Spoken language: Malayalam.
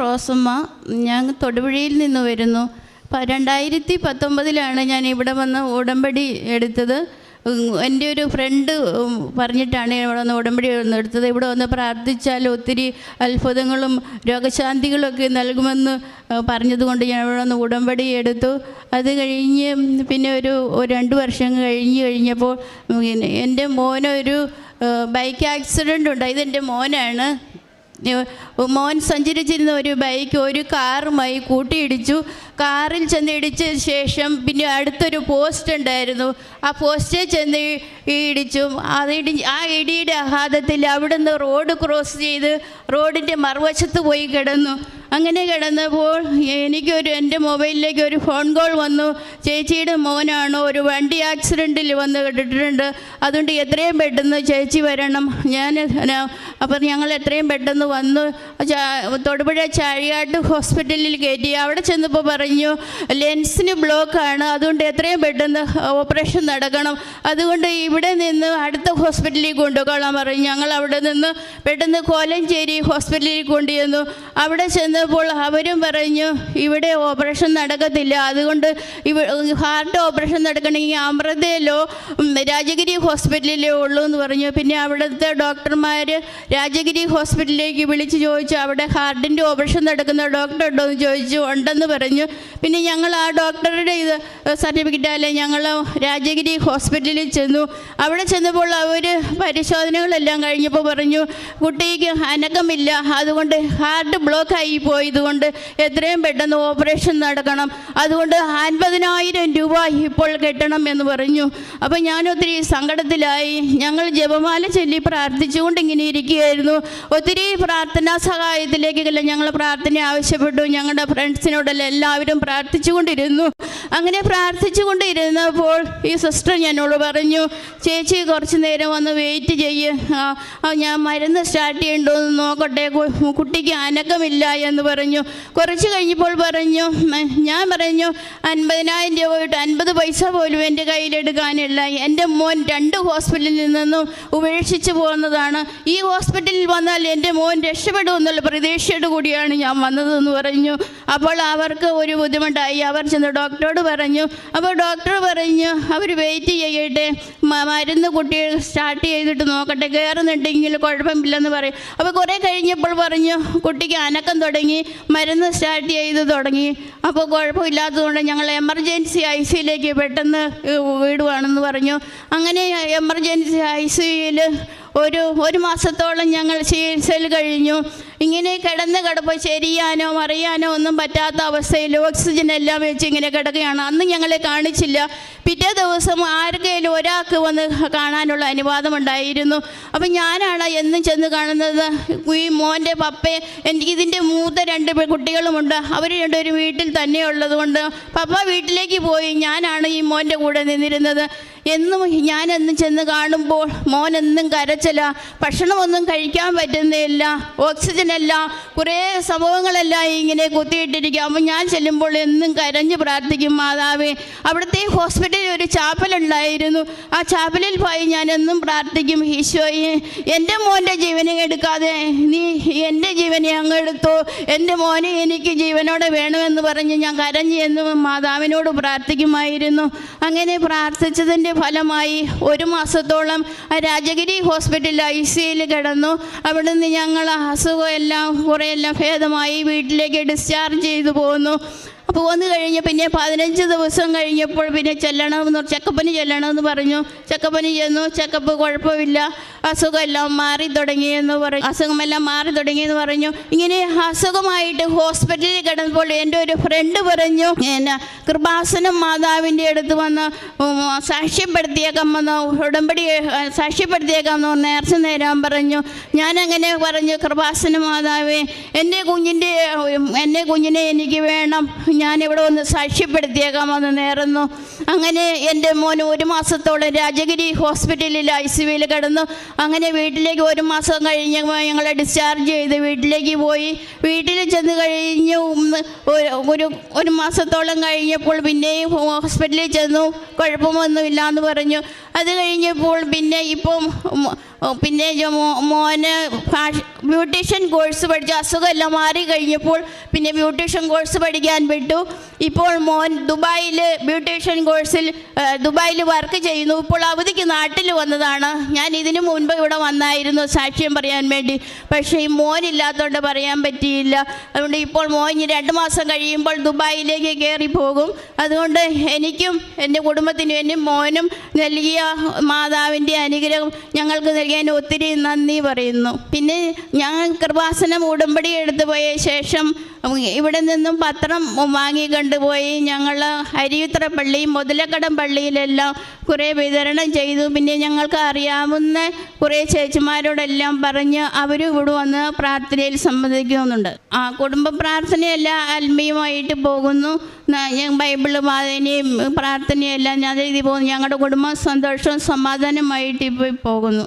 റോസമ്മ, ഞാൻ തൊടുപുഴയിൽ നിന്ന് വരുന്നു. 2019 ഞാൻ ഇവിടെ വന്ന് ഉടമ്പടി എടുത്തത്. എൻ്റെ ഒരു ഫ്രണ്ട് പറഞ്ഞിട്ടാണ് ഇവിടെ വന്ന് ഉടമ്പടി എടുത്തത്. ഇവിടെ വന്ന് പ്രാർത്ഥിച്ചാൽ ഒത്തിരി അത്ഭുതങ്ങളും രോഗശാന്തികളൊക്കെ നൽകുമെന്ന് പറഞ്ഞതുകൊണ്ട് ഞാൻ ഇവിടെ വന്ന് ഉടമ്പടി എടുത്തു. അത് കഴിഞ്ഞ് പിന്നെ ഒരു 2 വർഷം കഴിഞ്ഞപ്പോൾ എൻ്റെ മോനൊരു ബൈക്ക് ആക്സിഡൻ്റ് ഉണ്ടായി. ഇതെൻ്റെ മോനാണ്. മോൻ സഞ്ചരിച്ചിരുന്ന ഒരു ബൈക്ക് ഒരു കാറുമായി കൂട്ടിയിടിച്ചു. കാറിൽ ചെന്ന് ഇടിച്ച ശേഷം പിന്നെ അടുത്തൊരു പോസ്റ്റ് ഉണ്ടായിരുന്നു. ആ പോസ്റ്റിൽ ചെന്ന് ഇടിച്ചു. ആ ഇടിയുടെ ആഘാതത്തിൽ അവിടുന്ന് റോഡ് ക്രോസ് ചെയ്ത് റോഡിൻ്റെ മറുവശത്ത് പോയി കിടന്നു. അങ്ങനെ കിടന്നപ്പോൾ എൻ്റെ മൊബൈലിലേക്ക് ഒരു ഫോൺ കോൾ വന്നു. ചേച്ചിയുടെ മോനാണോ ഒരു വണ്ടി ആക്സിഡൻറ്റിൽ വന്ന് കിട്ടിയിട്ടുണ്ട്, അതുകൊണ്ട് എത്രയും പെട്ടെന്ന് ചേച്ചി വരണം. അപ്പം ഞങ്ങൾ എത്രയും പെട്ടെന്ന് വന്നു തൊടുപുഴ ചാഴിയാട്ട് ഹോസ്പിറ്റലിൽ കയറ്റി. അവിടെ ചെന്നപ്പോൾ പറഞ്ഞു ലെൻസിന് ബ്ലോക്കാണ്, അതുകൊണ്ട് എത്രയും പെട്ടെന്ന് ഓപ്പറേഷൻ നടക്കണം, അതുകൊണ്ട് ഇവിടെ നിന്ന് അടുത്ത ഹോസ്പിറ്റലിൽ കൊണ്ടുപോകാൻ പറഞ്ഞു. ഞങ്ങൾ അവിടെ നിന്ന് പെട്ടെന്ന് കോലഞ്ചേരി ഹോസ്പിറ്റലിൽ കൊണ്ടുവന്നു. അവിടെ ചെന്നപ്പോൾ അവരും പറഞ്ഞു ഇവിടെ ഓപ്പറേഷൻ നടക്കത്തില്ല, അതുകൊണ്ട് ഹാർട്ട് ഓപ്പറേഷൻ നടക്കണമെങ്കിൽ അമൃതയിലോ രാജഗിരി ഹോസ്പിറ്റലിലേ ഉള്ളൂ എന്ന് പറഞ്ഞു. പിന്നെ അവിടുത്തെ ഡോക്ടർമാർ രാജഗിരി ഹോസ്പിറ്റലിലേക്ക് വിളിച്ച് ചോദിച്ചു അവിടെ ഹാർട്ടിൻ്റെ ഓപ്പറേഷൻ നടക്കുന്ന ഡോക്ടർ ഉണ്ടോ എന്ന് ചോദിച്ചു. ഉണ്ടെന്ന് പറഞ്ഞു. പിന്നെ ഞങ്ങൾ ആ ഡോക്ടറുടെ സർട്ടിഫിക്കറ്റാലെ ഞങ്ങൾ രാജഗിരി ഹോസ്പിറ്റലിൽ ചെന്നു. അവിടെ ചെന്നപ്പോൾ അവർ പരിശോധനകളെല്ലാം കഴിഞ്ഞപ്പോൾ പറഞ്ഞു കുട്ടിക്ക് അനക്കമില്ല, അതുകൊണ്ട് ഹാർട്ട് ബ്ലോക്കായി പോയതുകൊണ്ട് എത്രയും പെട്ടെന്ന് ഓപ്പറേഷൻ നടക്കണം, അതുകൊണ്ട് 50,000 രൂപ ഇപ്പോൾ കെട്ടണം എന്ന് പറഞ്ഞു. അപ്പോൾ ഞാനൊത്തിരി സങ്കടത്തിലായി. ഞങ്ങൾ ജപമാല ചൊല്ലി പ്രാർത്ഥിച്ചുകൊണ്ട് ഇങ്ങനെ ഇരിക്കുകയായിരുന്നു. ഒത്തിരി പ്രാർത്ഥനാ സഹായത്തിലേക്കെല്ലാം ഞങ്ങൾ പ്രാർത്ഥന ആവശ്യപ്പെട്ടു. ഞങ്ങളുടെ ഫ്രണ്ട്സിനോടെല്ലാം എല്ലാവരും പ്രാർത്ഥിച്ചുകൊണ്ടിരുന്നു. അങ്ങനെ പ്രാർത്ഥിച്ചുകൊണ്ടിരുന്നപ്പോൾ ഈ സിസ്റ്റർ എന്നോട് പറഞ്ഞു ചേച്ചി കുറച്ച് നേരം വന്ന് വെയിറ്റ് ചെയ്യ്, ഞാൻ മരുന്ന് സ്റ്റാർട്ട് ചെയ്യണ്ടോ എന്ന് നോക്കട്ടെ, കുട്ടിക്ക് അനക്കമില്ല എന്ന് പറഞ്ഞു. കുറച്ച് കഴിഞ്ഞപ്പോൾ പറഞ്ഞു ഞാൻ പറഞ്ഞു 50,000 രൂപ പോയിട്ട് 50 പൈസ പോലും എൻ്റെ കയ്യിലെടുക്കാനില്ല. എൻ്റെ മോൻ 2 ഹോസ്പിറ്റലിൽ നിന്നും ഉപേക്ഷിച്ച് പോകുന്നതാണ്. ഈ ഹോസ്പിറ്റലിൽ വന്നാൽ എൻ്റെ മോൻ രക്ഷപ്പെടുമെന്നുള്ള പ്രതീക്ഷയോട് കൂടിയാണ് ഞാൻ വന്നതെന്ന് പറഞ്ഞു. അപ്പോൾ അവർക്ക് ഒരു ബുദ്ധിമുട്ടായി. അവർ ചെന്ന് ഡോക്ടറോട് പറഞ്ഞു. അപ്പോൾ ഡോക്ടർ പറഞ്ഞു അവർ വെയിറ്റ് ചെയ്യട്ടെ, മരുന്ന് കുട്ടി സ്റ്റാർട്ട് ചെയ്തിട്ട് നോക്കട്ടെ, കയറുന്നുണ്ടെങ്കിൽ കുഴപ്പമില്ലെന്ന് പറയും. അപ്പോൾ കുറേ കഴിഞ്ഞപ്പോൾ പറഞ്ഞു കുട്ടിക്ക് അനക്കം തുടങ്ങി, മരുന്ന് സ്റ്റാർട്ട് ചെയ്ത് തുടങ്ങി. അപ്പോൾ കുഴപ്പമില്ലാത്തതുകൊണ്ട് ഞങ്ങൾ എമർജൻസി ICUയിലേക്ക് പെട്ടെന്ന് വിടുവാണെന്ന് പറഞ്ഞു. അങ്ങനെ എമർജൻസി ICUയിൽ ഒരു മാസത്തോളം ഞങ്ങൾ ചികിത്സയിൽ കഴിഞ്ഞു. ഇങ്ങനെ കിടപ്പ് ശരിയാനോ മറിയാനോ ഒന്നും പറ്റാത്ത അവസ്ഥയിൽ ഓക്സിജൻ എല്ലാം വെച്ച് ഇങ്ങനെ കിടക്കുകയാണ്. അന്ന് ഞങ്ങളെ കാണിച്ചില്ല. പിറ്റേ ദിവസം ആർക്കെങ്കിലും ഒരാൾക്ക് വന്ന് കാണാനുള്ള അനുവാദമുണ്ടായിരുന്നു. അപ്പം ഞാനാണ് എന്നും ചെന്ന് കാണുന്നത് ഈ മോൻ്റെ പപ്പയെ. ഇതിൻ്റെ മൂത്ത 2 കുട്ടികളുമുണ്ട്. അവർ രണ്ടുപേരും വീട്ടിൽ തന്നെ ഉള്ളതുകൊണ്ട് പപ്പ വീട്ടിലേക്ക് പോയി. ഞാനാണ് ഈ മോൻ്റെ കൂടെ നിന്നിരുന്നത്. ഞാനെന്നും ചെന്ന് കാണുമ്പോൾ മോനെന്നും കരച്ചില, ഭക്ഷണമൊന്നും കഴിക്കാൻ പറ്റുന്നില്ല, ഓക്സിജനല്ല, കുറേ സംഭവങ്ങളെല്ലാം ഇങ്ങനെ കുത്തിയിട്ടിരിക്കുക. അപ്പം ഞാൻ ചെല്ലുമ്പോൾ എന്നും കരഞ്ഞ് പ്രാർത്ഥിക്കും മാതാവേ. അവിടുത്തെ ഹോസ്പിറ്റലിൽ ഒരു ചാപ്പലുണ്ടായിരുന്നു. ആ ചാപ്പലിൽ പോയി ഞാൻ എന്നും പ്രാർത്ഥിക്കും ഈശോയെ എൻ്റെ മോൻ്റെ ജീവനെ എടുക്കാതെ നീ എൻ്റെ ജീവനെ അങ്ങ് എടുത്തോ, എൻ്റെ മോനെ എനിക്ക് ജീവനോടെ വേണമെന്ന് പറഞ്ഞ് ഞാൻ കരഞ്ഞ് എന്നും മാതാവിനോട് പ്രാർത്ഥിക്കുമായിരുന്നു. അങ്ങനെ പ്രാർത്ഥിച്ചതിൻ്റെ ഫലമായി 1 മാസത്തോളം രാജഗിരി ഹോസ്പിറ്റലിൽ ICUയിൽ കിടന്നു. അവിടെ നിന്ന് ഞങ്ങൾ അസുഖമെല്ലാം കുറേയെല്ലാം ഭേദമായി വീട്ടിലേക്ക് ഡിസ്ചാർജ് ചെയ്തു പോന്നു. അപ്പോൾ വന്നു കഴിഞ്ഞ് പിന്നെ 15 ദിവസം കഴിഞ്ഞപ്പോൾ പിന്നെ ചെക്കപ്പിന് ചെല്ലണമെന്ന് പറഞ്ഞു. ചെക്കപ്പിന് ചെന്നു. ചെക്കപ്പ് കുഴപ്പമില്ല, അസുഖമെല്ലാം മാറി തുടങ്ങിയെന്ന് പറഞ്ഞു. ഇങ്ങനെ അസുഖമായിട്ട് ഹോസ്പിറ്റലിൽ കിടന്നപ്പോൾ എൻ്റെ ഒരു ഫ്രണ്ട് പറഞ്ഞു കൃപാസനം മാതാവിൻ്റെ അടുത്ത് വന്ന് സാക്ഷ്യപ്പെടുത്തിയേക്കാമെന്നോ ഉടമ്പടി സാക്ഷ്യപ്പെടുത്തിയേക്കാമെന്നോ നേർച്ച നേരാൻ പറഞ്ഞു. ഞാനങ്ങനെ പറഞ്ഞു കൃപാസനം മാതാവേ എൻ്റെ കുഞ്ഞിനെ എനിക്ക് വേണം, ഞാനിവിടെ ഒന്ന് സാക്ഷ്യപ്പെടുത്തിയേക്കാമെന്ന് നേർന്നു. അങ്ങനെ എൻ്റെ മോൻ 1 മാസത്തോളം രാജഗിരി ഹോസ്പിറ്റലിൽ ICUയിൽ കിടന്നു. അങ്ങനെ വീട്ടിലേക്ക് 1 മാസം കഴിഞ്ഞ് ഞങ്ങളെ ഡിസ്ചാർജ് ചെയ്ത് വീട്ടിലേക്ക് പോയി. വീട്ടിൽ ചെന്ന് കഴിഞ്ഞ് ഒരു മാസത്തോളം കഴിഞ്ഞപ്പോൾ പിന്നെയും ഹോസ്പിറ്റലിൽ ചെന്നു. കുഴപ്പമൊന്നുമില്ല എന്ന് പറഞ്ഞു. അത് കഴിഞ്ഞപ്പോൾ പിന്നെ ഇപ്പം പിന്നെ മോന് ബ്യൂട്ടീഷ്യൻ കോഴ്സ് പഠിച്ചു. അസുഖമെല്ലാം മാറി കഴിഞ്ഞപ്പോൾ പിന്നെ ബ്യൂട്ടീഷ്യൻ കോഴ്സ് പഠിക്കാൻ വിട്ടു. ഇപ്പോൾ മോൻ ദുബായിൽ ബ്യൂട്ടീഷ്യൻ കോഴ്സിൽ ദുബായിൽ വർക്ക് ചെയ്യുന്നു. ഇപ്പോൾ അവധിക്ക് നാട്ടിൽ വന്നതാണ്. ഞാൻ ഇതിനു മുൻപ് ഇവിടെ വന്നായിരുന്നു സാക്ഷ്യം പറയാൻ വേണ്ടി. പക്ഷേ ഈ മോനില്ലാത്തതുകൊണ്ട് പറയാൻ പറ്റിയില്ല. അതുകൊണ്ട് ഇപ്പോൾ മോൻ 2 മാസം കഴിയുമ്പോൾ ദുബായിലേക്ക് കയറി പോകും. അതുകൊണ്ട് എനിക്കും എൻ്റെ കുടുംബത്തിനും എൻ്റെ മോനും നൽകിയ മാതാവിൻ്റെ അനുഗ്രഹം ഞങ്ങൾക്ക് നൽകിയതിന് ഒത്തിരി നന്ദി പറയുന്നു. പിന്നെ ഞാൻ കൃപാസനം ഉടമ്പടി എടുത്തു പോയ ശേഷം ഇവിടെ നിന്നും പത്രം വാങ്ങിക്കൊണ്ടുപോയി ഞങ്ങൾ അരിയുത്ര പള്ളി, മുതലക്കടം പള്ളിയിലെല്ലാം കുറേ വിതരണം ചെയ്തു. പിന്നെ ഞങ്ങൾക്ക് അറിയാവുന്ന കുറേ ചേച്ചിമാരോടെല്ലാം പറഞ്ഞ് അവരും ഇവിടെ വന്ന് പ്രാർത്ഥനയിൽ സംബന്ധിക്കുന്നുണ്ട്. കുടുംബ പ്രാർത്ഥനയെല്ലാം ആത്മീയമായിട്ട് പോകുന്നു. ഞാൻ ബൈബിള് വായനയും പ്രാർത്ഥനയെല്ലാം ഞാൻ എഴുതി പോകുന്നു. ഞങ്ങളുടെ കുടുംബം സന്തോഷവും സമാധാനമായിട്ട് ഇപ്പോൾ പോകുന്നു.